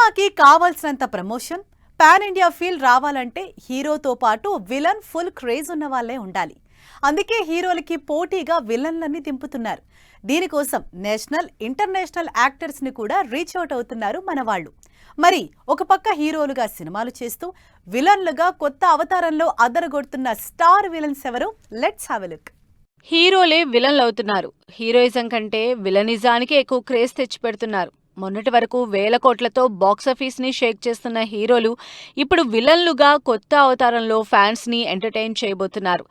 సినిమాకి కావాల్సినంత promotion, pan India feel రావాలంటే హీరోతో పాటు విలన్ ఫుల్ క్రేజ్ ఉన్న వాళ్ళే ఉండాలి. అందుకే హీరోలకి పోటీగా విలన్లన్నీ దింపుతున్నారు. దీనికోసం నేషనల్, ఇంటర్నేషనల్ యాక్టర్స్ ని కూడా రీచ్ అవుట్ అవుతున్నారు మన వాళ్ళు. మరి ఒక పక్క హీరోలుగా సినిమాలు చేస్తూ విలన్లుగా కొత్త అవతారంలో అదరగొడుతున్న స్టార్ విలన్స్ ఎవరు? Let's have a look. హీరోలే విలన్లు అవుతున్నారు. హీరోయిజం కంటే విలనిజానికి ఎక్కువ క్రేజ్ తెచ్చిపెడుతున్నారు. మొన్నటి వరకు వేల కోట్లతో బాక్సాఫీస్ ని షేక్ చేస్తున్న హీరోలు ఇప్పుడు విలన్లుగా కొత్త అవతారంలో ఫ్యాన్స్ ని ఎంటర్టైన్ చేయబోతున్నారు.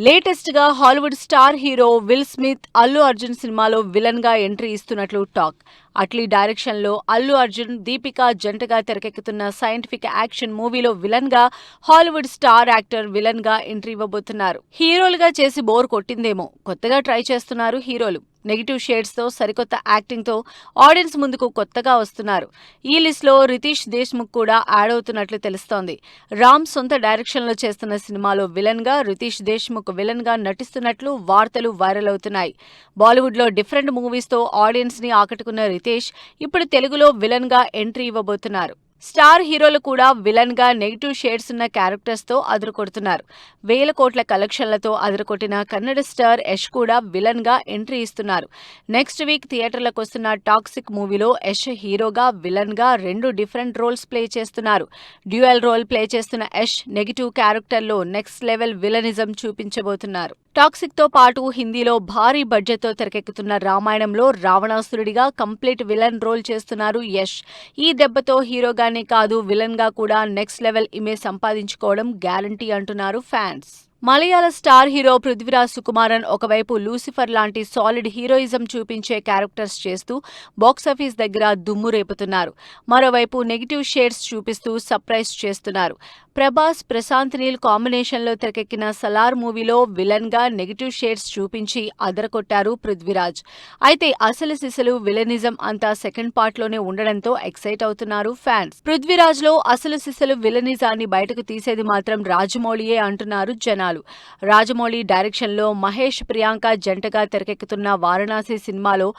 లేటెస్ట్ గా Hollywood star hero will Smith Allu Arjun సినిమాలో విలన్ గా ఎంట్రీ ఇస్తున్నట్లు టాక్. అట్లీ డైరెక్షన్ లో అల్లు అర్జున్, దీపిక జంటగా తెరకెక్కుతున్న సైంటిఫిక్ యాక్షన్ మూవీలో విలన్ గా హాలీవుడ్ స్టార్ యాక్టర్ విలన్ గా ఎంట్రీ ఇవ్వబోతున్నారు. హీరోలుగా చేసి బోర్ కొట్టిందేమో కొత్తగా ట్రై చేస్తున్నారు హీరోలు. నెగిటివ్ షేడ్స్ తో, సరికొత్త యాక్టింగ్ తో ఆడియన్స్ ముందుకు కొత్తగా వస్తున్నారు. ఈ లిస్ట్ లో రితీష్ దేశ్ముఖ్ కూడా యాడ్ అవుతున్నట్లు తెలుస్తోంది. రామ్ సొంత డైరెక్షన్ లో చేస్తున్న సినిమాలో విలన్ గా రితీష్ దేశ్ముఖ్ విలన్ గా నటిస్తున్నట్లు వార్తలు వైరల్ అవుతున్నాయి. బాలీవుడ్ లో డిఫరెంట్ మూవీస్ తో ఆడియన్స్ ని ఆకట్టుకున్న రితీష్ ఇప్పుడు తెలుగులో విలన్ గా ఎంట్రీ ఇవ్వబోతున్నారు. స్టార్ హీరోలు కూడా విలన్ గా నెగిటివ్ షేడ్స్ ఉన్న క్యారెక్టర్స్ తో అదరకొడుతున్నారు. వేల కోట్ల కలెక్షన్లతో అదరకొట్టిన కన్నడ స్టార్ యష్ కూడా విలన్ గా ఎంట్రీ ఇస్తున్నారు. నెక్స్ట్ వీక్ థియేటర్లకు వస్తున్న టాక్సిక్ మూవీలో యష్ హీరోగా, విలన్ గా రెండు డిఫరెంట్ రోల్స్ ప్లే చేస్తున్నారు. డ్యూయల్ రోల్ ప్లే చేస్తున్న యష్ నెగిటివ్ క్యారెక్టర్ లో నెక్స్ట్ లెవెల్ విలనిజం చూపించబోతున్నారు. టాక్సిక్ తో పాటు హిందీలో భారీ బడ్జెట్ తో తెరకెక్కుతున్న రామాయణంలో రావణాసురుడిగా కంప్లీట్ విలన్ రోల్ చేస్తున్నారు యష్. ఈ దెబ్బతో హీరోగానే కాదు విలన్ గా కూడా నెక్స్ట్ లెవెల్ ఇమేజ్ సంపాదించుకోవడం గ్యారంటీ అంటున్నారు ఫ్యాన్స్. మలయాళ స్టార్ హీరో పృథ్వీరాజ్ సుకుమారన్ ఒకవైపు లూసిఫర్ లాంటి సాలిడ్ హీరోయిజం చూపించే క్యారెక్టర్స్ చేస్తూ బాక్సాఫీస్ దగ్గర దుమ్ము రేపుతున్నారు. మరోవైపు నెగిటివ్ షేడ్స్ చూపిస్తూ సర్ప్రైజ్ చేస్తున్నారు. ప్రభాస్, ప్రశాంత్ నీల్ కాంబినేషన్ లో తెరకెక్కిన సలార్ మూవీలో విలన్ గా నెగిటివ్ షేడ్స్ చూపించి అదరకొట్టారు పృథ్వీరాజ్. అయితే అసలు సిసలు విలనిజం అంతా సెకండ్ పార్ట్ లోనే ఉండడంతో ఎక్సైట్ అవుతున్నారు ఫ్యాన్స్. పృథ్వీరాజ్ లో అసలు సిసలు విలనిజాన్ని బయటకు తీసేది మాత్రం రాజమౌళియే అంటున్నారు జనాలు. రాజమౌళి డైరెక్షన్ లో మహేష్, ప్రియాంక జంటగా తెరకెక్కుతున్న వారణాసి సినిమాలో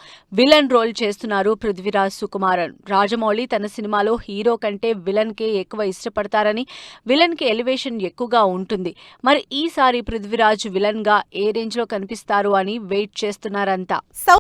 విలన్ రోల్ చేస్తున్నారు పృథ్వీరాజ్ సుకుమారన్. రాజమౌళి తన సినిమాలో హీరో కంటే విలన్ కే ఎక్కువ ఇష్టపడతారని, విలన్ కి ఎలివేషన్ ఎక్కువగా ఉంటుంది. మరి ఈసారి పృథ్వీరాజ్ విలన్ గా ఏ రేంజ్ లో కనిపిస్తారు అని వెయిట్ చేస్తున్నారంతా.